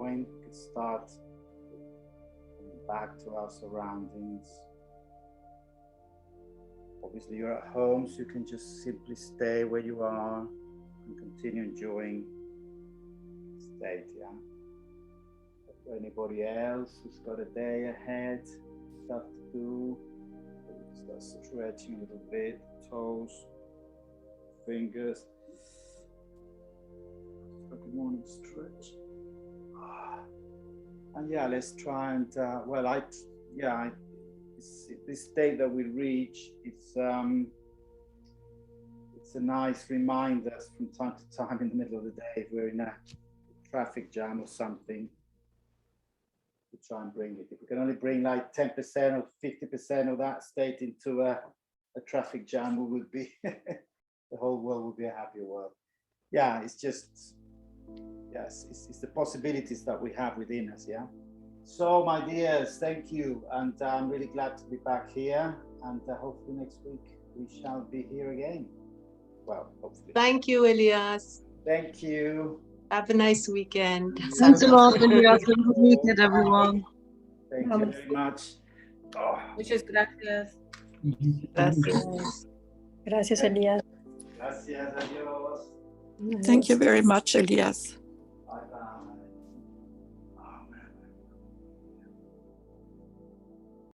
We can start coming back to our surroundings. Obviously you're at home, so you can just simply stay where you are and continue enjoying the state, yeah? But for anybody else who's got a day ahead, stuff to do, start stretching a little bit, toes, fingers. Good morning stretch. And yeah, let's try and, this state that we reach, it's a nice reminder from time to time in the middle of the day, if we're in a traffic jam or something, to try and bring it. If we can only bring like 10% or 50% of that state into a traffic jam, we would be, the whole world would be a happier world. Yeah, it's just, yes, it's the possibilities that we have within us, yeah? So, my dears, thank you. And I'm really glad to be back here. And hopefully next week we shall be here again. Well, hopefully.
Thank you, Elias.
Thank you.
Have a nice weekend.
Thanks a lot, Elias. Have a good weekend, everyone.
Thank you very much. Oh.
Muchas gracias.
Gracias.
Gracias, Elias.
Gracias, adiós.
Thank you very much, Elias.